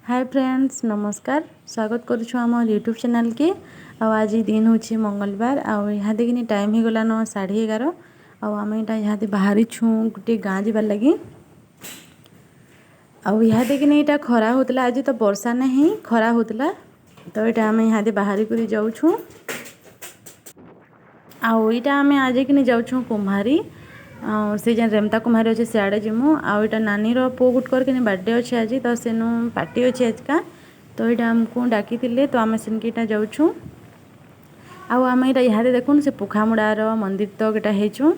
hi friends नमस्कार स्वागत करुछु आम यूट्यूब चैनल के आज दिन हूँ मंगलवार यहाँ देखिए टाइम हो गलान 11:30 आम यहाँ बाहरी छूँ गोटे गाँ जबार लगी यहाँ देखिए यहाँ खरा होता आज तो वर्षा नहीं खरा होता तो यहाँ आम यहाँ बाहरी कर जाऊँ आईटा आम आज कि जाऊँ कुम्हारी से जेन रेमता कुम्हारी अच्छे सियाड़े जिमु आईटा नानी पु गुटकर कि बर्थडे अच्छे आज तो सेनु पार्टी अच्छे आजका तो यहाँ आमको डाकी तो आम सेनकीटा जाऊँ आम यहाँ देखुन से पुखामुड़ार मंदिर तो गटा हेचु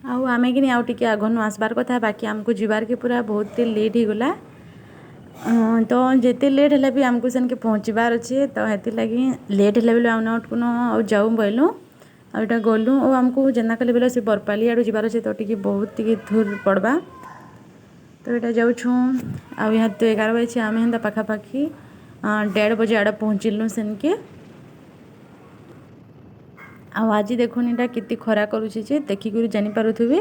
आमे कि आउ टिके आगनु आसबार कथा बाकी आमको जीवार के पूरा बहुत लेट हो गला तो जिते लेट है भी आमको सेन के पहुँचबार अच्छे तो हेती लगी लेट है बोले आम को जाऊँ बोलूँ आईटा गलु और आमको जेना कले बोले से बरपाली आड़ू जीवार अच्छे तो टी बहुत दूर पड़वा तो यहाँ जाऊँ यहाँ तो 11 बजे आम हेन्ता पाखापाखि 1:30 बजे आड़े पहुँचलु सेन के आज देखुन यहाँ कितनी खरा करुचे जे देखिक जानीपारे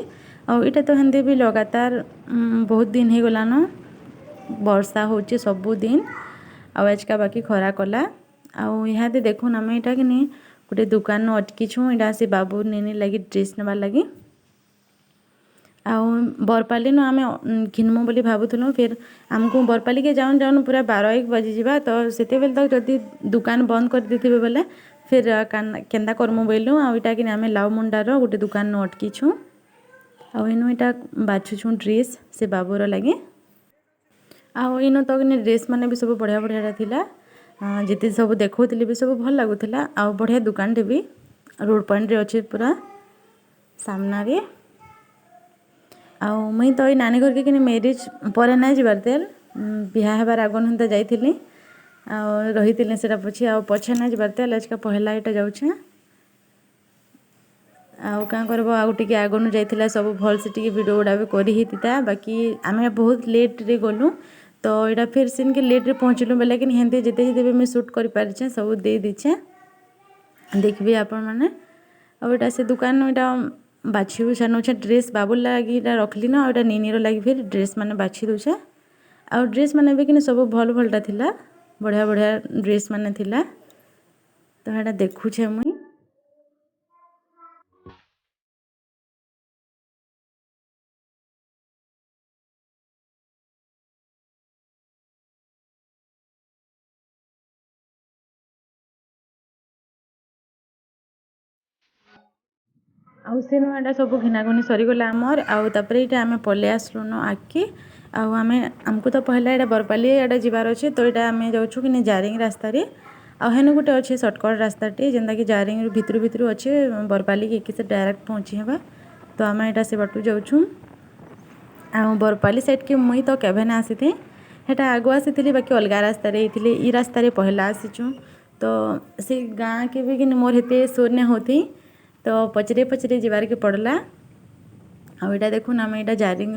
आईटा तो हेन्ते भी लगातार बहुत दिन हो गलान वर्षा होचे सबुदिन आजका बाकी खरा कला यहाँ देखुन आम यहाँ कि गोटे दुकान अटकीछुँ यहाँ से बाबू नेने लगी ड्रेस नेबार लगी बरपाली न आम घिनमु बोली भावुलु फिर आमको बरपाली के जाऊन जाऊन पूरा 12-1 बजे जावा तो सेते बेल तक जदि दुकान बंद कर देथिबे बोले फिर केन्दा करमु बोलूँ आईटा कि आम लाउ मुंडार गोटे दुकान अटकीछुँ आनु यहाँ बाछुछुँ ड्रेस से बाबूर लगे आनु तो ड्रेस मैंने भी सब बढ़िया बढ़िया थिला जिते सब देखुली भी सब भल लगुला आ बढ़िया दुकान भी रोड पॉइंट रे अच्छे पूरा सामने मुई तो ये नानी घर के मैरिज पर ना जबार तेल बिहा हबार आगन हेन्ता जाइली रही से पछे पछे ना जबार तेल आज का पहला यहाँ जाऊे क्या करब आगे आगन जाइला सब भल से वीडियो गुड़ा भी करता बाकी आम बहुत लेट रे गलु तो यहाँ फिर सीन के लेट रे पहुँचलु बोले कि हेन्ते जिते जिते भी मुझे सुट कर पारे सब दे दीछे देखिए आपण मैंने आईटा से दुकान यहाँ बाछी बुछा नौछे ड्रेस बाबू लगी रखली ना आईटा निनीर लगी फिर ड्रेस मैंने बाछी दूचे आ ड्रेस मैंने भी कि सब भल भलटा थिला बढ़िया बढ़िया ड्रेस मैंने थिला तो यहाँ देखुछे मुई आउ सेनु एटा सब घिनाघुनी सरीगला आमर आउे ये आम पलि आसलुन आगे आमको तो पहला यहाँ बरपाली आड़े जीवार अच्छे तो यहाँ आम जाऊँ कि जारिंग रास्तार हेन गोटे अच्छे सर्टकट रास्ताटे जेनता कि जारिंग भितर भितर अच्छे बरपाली के से डायरेक्ट पहुँची हेबा तो आम यहाँ से बाटू जाऊँ बरपाली साइड के मुई तो केभे ना आसी थी हेटा आगु आसी बाकी अलग रास्तार ये रास्तार पहला आसीचु तो से गाँ के भी कि मोर हेते सोर होती तो पचरे पचरे जीवार के पड़ला आईटा देखुन आम यहाँ जारिंग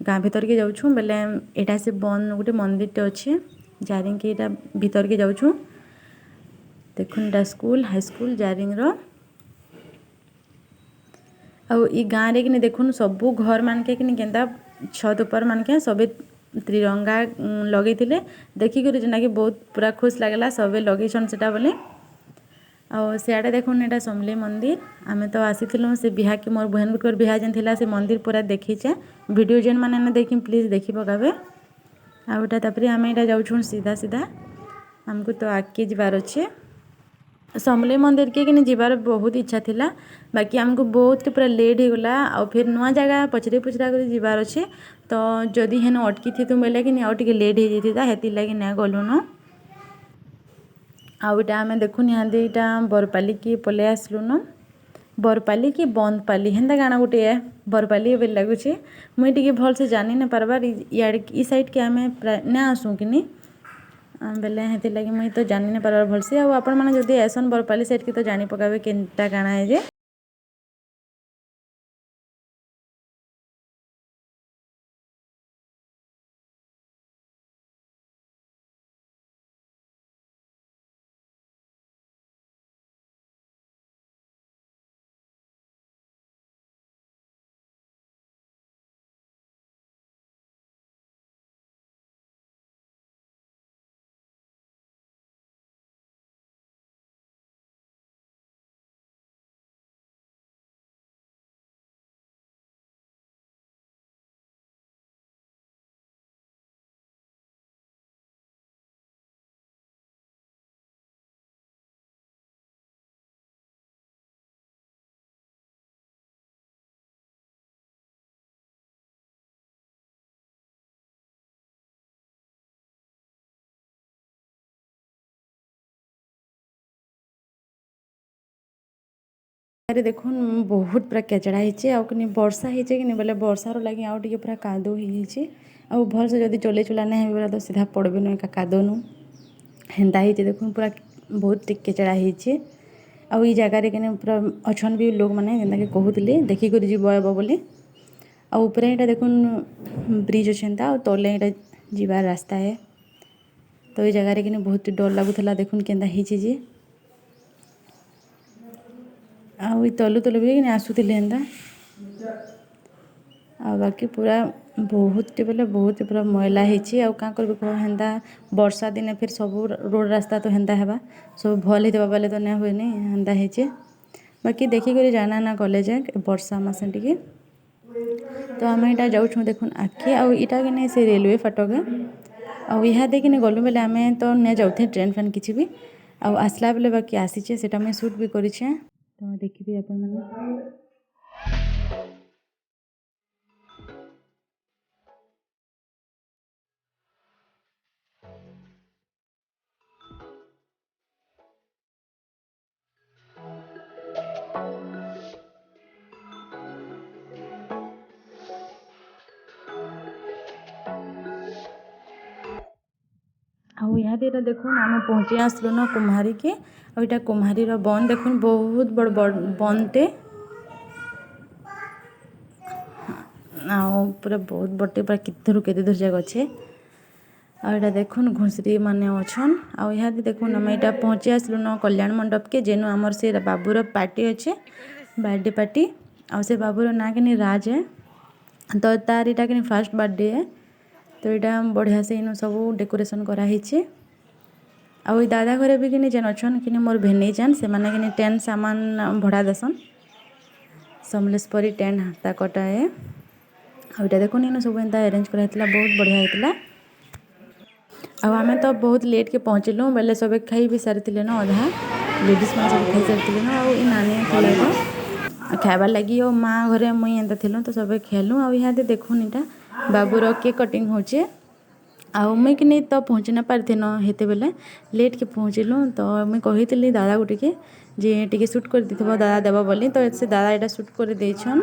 गाँ भीतर के जाऊँ बेले यहाँ से बन गोटे मंदिरटे अच्छे जारिंग के यहाँ भीतर के जाऊँ देखुन यहाँ स्कूल हाई स्कूल जारिंग आई गाँव रे कि देखुन सबू घर मान के केन्ता छत ऊपर मान के सबे त्रिरंगा लगे देखिक जेना कि बहुत पूरा खुश लगला सबे लगेछन सेटा बोले सियाड़े देखुन यहाँ समलेई मंदिर आम तो आसीलु से बिहा के मोर बहन गुटर बिहा जेन थिला से मंदिर पूरा देखीचे वीडियो जेन मैंने देखी प्लीज देखी पकाबे आउटा तापर आम यहाँ जाऊँ सीधा सीधा आमको तो आगे जबार अच्छे समलेई मंदिर के जीवार बहुत इच्छा थिला बाकी आमको बहुत पूरा लेट हो गला और फिर नुआ जगह पचरे पुचरा कर जीवार अच्छे तो जदि हेन अटकी थी तुम बोले कि आउ टिके लेट हो जाता हेती लगी ना गलुन आईटा आम देखुन यहाँ बरपाली की पलि आसलुन बरपाली की बंदपाली हेन्ता गाना गोटे बरपाली बेल लगुचे मुई टिके भल से जानी ना पारबार इे साइड के आम प्राय ना आसू कि बेले हेती लगी मुई तो जानी ना पारबार भल से आपण मैंने जदि आसन बरपाली साइड के तो जानी पकाबे केनता गाना है जे अरे देखो बहुत पूरा केचड़ा होती आनी वर्षा होती कि बोले वर्षार लगे आउ टे पूरा कादो हो भल से जब चले चुला नहीं बोला तो सीधा पड़बे नु कादो नु हेन्ता हो देख पूरा बहुत केचड़ा होती आई जगार कि पूरा अच्छन भी लोग मैंने जेनता कि कहते देखिक जीव एब बोली आउे यहाँ देख ब्रिज अच्छे तले यहाँ जीवार रास्ता है तो ये जगार कि बहुत डर लगुला देखुन केन्ता होची आउ तलु तलु भी आसुले एंता आ बाकी पूरा बहुत बोले बहुत पूरा मैला होती आउ क्या कर हेन्ता वर्षा दिने फिर सब रोड रास्ता तो हेन्ता है सब भल होता बेले तो नहीं हुए हेन्ता होची बाकी देखिक जाना ना कॉलेज वर्षा मस टी तो आम यहाँ जाऊँ देखुन आखि आईटा कि नहीं से रेलवे फाटक आहा देखिए गलु बेले आम तो नहीं जाऊे ट्रेन फैन किसी भी आसला बेले बाकी आसीचे से मुझे सुट भी करे तो देखिए आपण मैंने आदि देखो आम पहुँची आसलु न कुम्हारी के आईटा कुम्हारी बन देख बहुत बड़ बड़ बनते पूरा बहुत बड़े पूरा कितरू के दूर जाक अच्छे आईटा देखुन घुसरी माने अच्छन आदि देखुन आम यहाँ पहुँची आसलु न कल्याण मंडप के जेनु आमर से बाबूर पार्टी अच्छे बर्थडे पार्टी से बाबूर ना कि राज है तो तार यहाँ कि फास्ट बर्थडे है तो यहाँ बढ़िया से इन सब डेकोरेशन कराई आई दादा घरे भी कि जेन अच्छन कि मोर भेनी जान से मैंने कि टेंट सामान भड़ा देसन समलेश्वरी टेंट ताकटा है आईटा देखुन इन सब एंता अरेंज कराई बहुत बढ़िया होता आम तो बहुत लेट के पहुँचलु बेले सब खाई भी सारी न अधा लेडीज मैंने सब खाई सारी आई नानी खेल खाबार लगी और माँ घरे मुई एंता थी तो सब खेलु आदि देखुन यहाँ बाबूर केक कटिंग होचे मुई कि नहीं तो पहुँची ना पारि न हेते बेले लेट के पहुँचलु तो मुई कही दादा को टे सुट कर दी दादा देव बोली तो से दादा यहाँ सुट कर देछन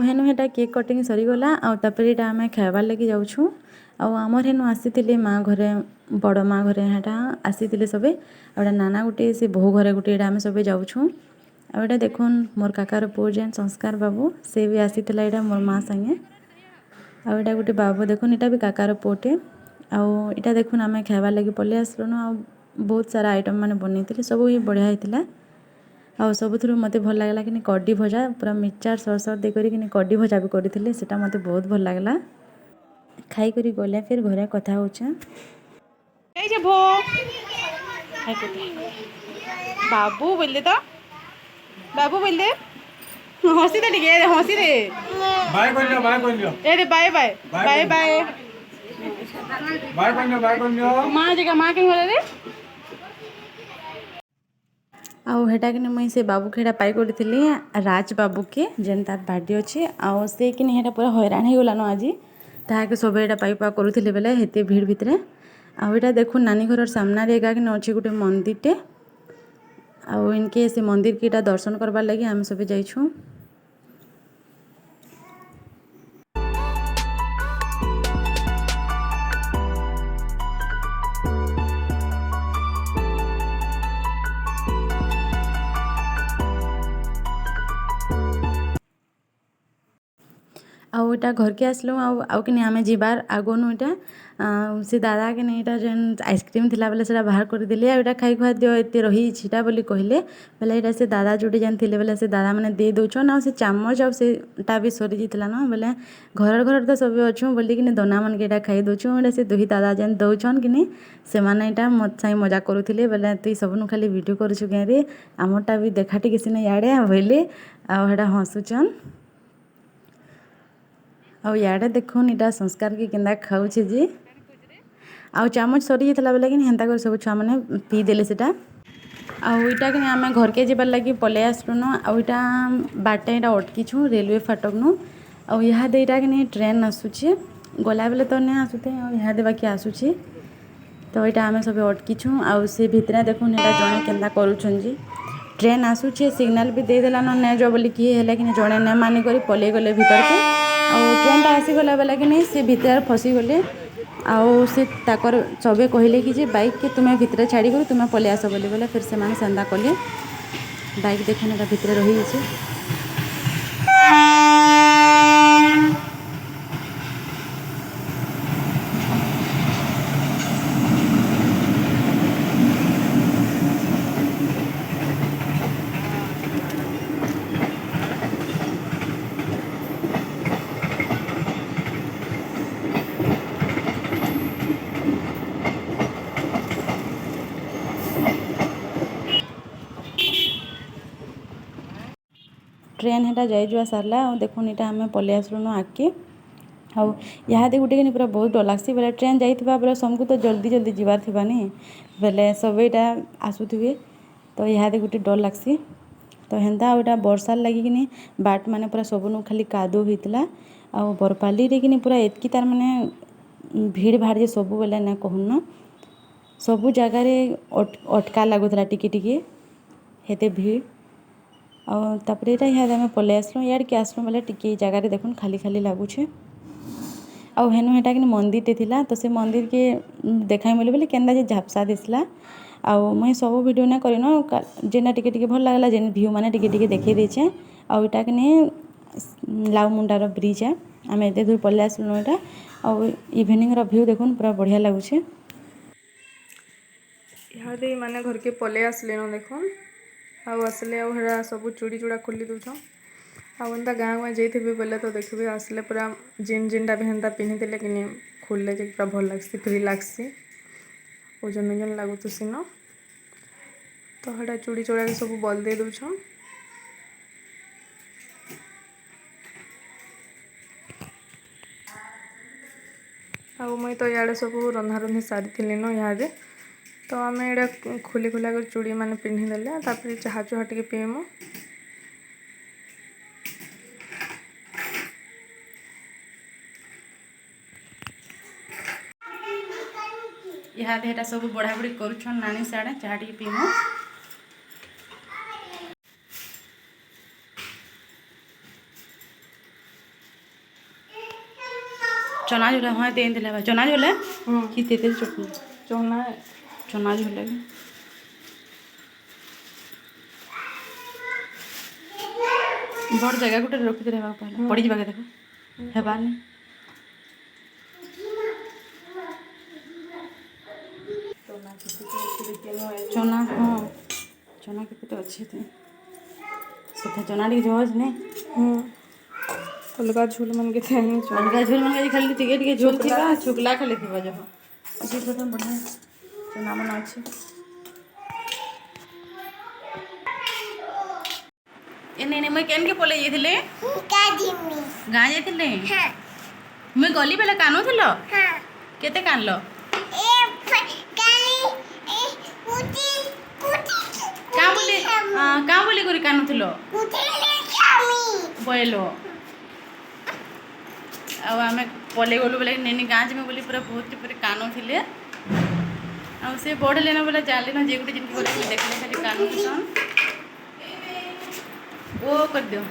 हेनु हेटा केक कटिंग सरीगला आपर आम खाइबार लगे जाऊँ आमर हेनु आसी माँ घरे बड़ माँ घरे हेटा आसी सब नाना गोटे से बहु घरे गोटे आम सब जाऊँ आईटा देखुन मोर काकार पुओ जेन संस्कार बाबू से भी आसी यहाँ मोर माँ संगे आईटा गोटे बाबू देखुन यहाँ भी काकार पुओटे आईटा देखुन आम खाइबार लगे पलि आसलु न बहुत सारा आइटम मैंने बनई सब ही बढ़िया होता सबुठ मत भल लगला कि कड्डी भजा पूरा मिक्सचर सरसर देकर कि कड्डी भजा भी करी से मत बहुत भल लगला खाई करी गले फिर घरे कथा होचे बाबू बोले तो बाबू बोले हसी तो ठीक है हसी रे बाय कर लियो ए रे bye bye bye bye bye कर लियो मां जगह मां के बोले रे हेटा कि मुई से बाबू खेड़ा पाई करी राज बाबू के जेन तार बर्थडे अच्छे से कि हेटा पूरा हैरान हो गलान आज ताके सब यहाँ पाइपा करुले बेले हेते भीड़ भितर आईटा देखु नानी घर सामना रे कि अच्छे गोटे मंदिरटे इनके से मंदिर के दर्शन करवार लगे आम सब जाइछू आउ इटा घर के आसलु आउ कि आमे जीबार आगनु इटा से दादा के इटा जेन आइसक्रीम थिला बेले सेटा बाहर कर देली आ इटा खाई खुआ दियो एते रही छिटा बोली कहले बेले इटा से दादा जोटे जेन थिले बेले से दादा माने दे दउछन आ से चामच आ सेटा भी सरी जितला न बेले घर तो सब अछु बोली कि दोना मन के इटा खाई दउछु इटा से दुही दादा जेन दउछन कि से माने इटा मत साई मजा करूथिले बेले तुई सबनु खाली वीडियो करूछु के रे हमरटा भी देखाटी किसी ने याडे बोली आ हेटा हसुचन ଆଉ ଇଆଡ଼େ ଦେଖୁନ୍ ଇଟା ସଂସ୍କାର କି କେନ୍ତା ଖାଉଛେ ଯେ ଆଉ ଚାମଚ ସରି ଯାଇଥିଲା ବେଲେ କିନି ହେନ୍ତା କରି ସବୁ ଛୁଆମାନେ ପିଇ ଦେଲେ ସେଟା ଆଉ ଇଟା କିନି ଆମେ ଘରକେ ଯିବାର ଲାଗି ପଲେଇ ଆସିଲୁନ ଆଉ ଇଟା ବାଟେ ଇଟା ଅଟକିଛୁ ରେଲୱେ ଫାଟକନୁ ଆଉ ଇହାଦେ ଇଟା କିନି ଟ୍ରେନ୍ ଆସୁଛେ ଗଲାବେଲେ ତ ନାଇଁ ଆସୁଥେ ଆଉ ଇହାଦେ ବାକି ଆସୁଛେ ତ ଇଟା ଆମେ ସବୁ ଅଟକିଛୁ ଆଉ ସେ ଭିତରେ ଦେଖୁନ୍ ଇଟା ଜଣେ କେନ୍ତା କରୁଛନ୍ ଯେ ଟ୍ରେନ୍ ଆସୁଛେ ସିଗ୍ନାଲ ବି ଦେଇଦେଲାନ ନାଇଁ ଯ ବୋଲି କିଏ ହେଲେ କିନି ଜଣେ ନାଇଁ ମାନି କରି ପଲେଇ गले ଭିତରକେ ଆଉ ଟ୍ରେନ୍ଟା ଆସିଗଲା ବେଲେ କିନି ସେ ଭିତରେ ଫସିଗଲେ ଆଉ ସେ ତାକର ସବେ କହିଲେ କି ଯେ ବାଇକ୍ के ତୁମେ ଭିତରେ ଛାଡ଼ିକରି ତୁମେ ପଲେଇ ଆସ ବୋଲି ବୋଲେ ଫିର୍ ସେମାନେ ସେନ୍ତା କଲେ ବାଇକ୍ ଦେଖୁନ୍ ଏଟା ଭିତରେ ରହିଯାଇଛି ट्रेन हेटा जाई जुआ सारला और देखुन इटा हमें पले आसलुन आगे आउ इहादे गुटे कि पूरा बहुत डर लागसी बेले ट्रेन जाइथिबा बेले समकु तो जल्दी जल्दी जीवार थिबानी बेले सब इटा आसुथिबे तो इहादे गुटे डर लागसी तो हेन्ता इटा वर्षार लगी कि बाट माने पूरा सबनु खाली कादो होइतला आ बरपाली रे कि पूरा एतकी तार माने भीड़ भाड़ जे सब बेले ना कहून सब जगह रे अटका लागुतला टिके टिके हेते भीड़ और तापरे इटा इहादे आमे पले आसलु याड के आसलु बेले टिके जगह रे देखुन खाली खाली लागुछे आ हेनु हेटा कि मंदिरटे थिला तो से मंदिर के देखाई बोली बोले केन्दा जे झापसा दिसला आ मुई सब वीडियो ना करिनो जेना टिके टिके भल लागला जेन व्यू माने टिके टिके देखै देछे आ इटा कि लाउ मुंडार ब्रिज है आमे एते दूर पले आसलु इटा आ इवनिंग रो व्यू देखुन पूरा बढ़िया लागुछे इहादे माने घर के पले आसले न देखुन आसले आड़ा सब चूड़ी चूड़ा खोली दूछन आंता गाँ गाँ जाइए बोले तो देखिए आसले पूरा जिन जिनटा भी हेन्ता पिंधिले कि खोलले जे पूरा भल लगसी फ्री लगसी ओजन ओजन लगुच सीन तो हेटा चूड़ी चूड़ा के सब बल दे दूछन मुई तो इे सब रंधा रंधि सारी थी न इे तो आम एटा खोली खोला कर चूड़ी मैंने पिंधिदेले तापर चाहा चुहा टे पीमु इहादे हेटा सब बढ़ा बढ़ी करूछन नानी साड़े चाहा टे पीमु चना झोला हाँ दे दिला चना झोला कि तेते चटनी चना झोला बड़ जगह गोटे रखी दे पहले पड़ी जावा देखो हेबानी चना हाँ चना के तो अच्छे थे सोता चना टी जोज ने अलगा झोल मन के थे अलगा झोल मन के खाली टिके टिके झोल थिबा छुकला खाली थिबा जब अच्छी छोटा बढ़िया चना मन अच्छे एने ने मैं केन के पले जेथिले गाँ जेथिले हां मैं गली बेला कानो थिलो हां केते कानलो का बोली करी कानु थिलो बोलो आ आमे पले गलु बोले नेनी गाँ में बोली पूरा बहुत पूरे कानो थिले आ से बढ़ले ना बोले जाले ना जे गुटे जिन देखले खाली कानो थिसन ओ कर दियो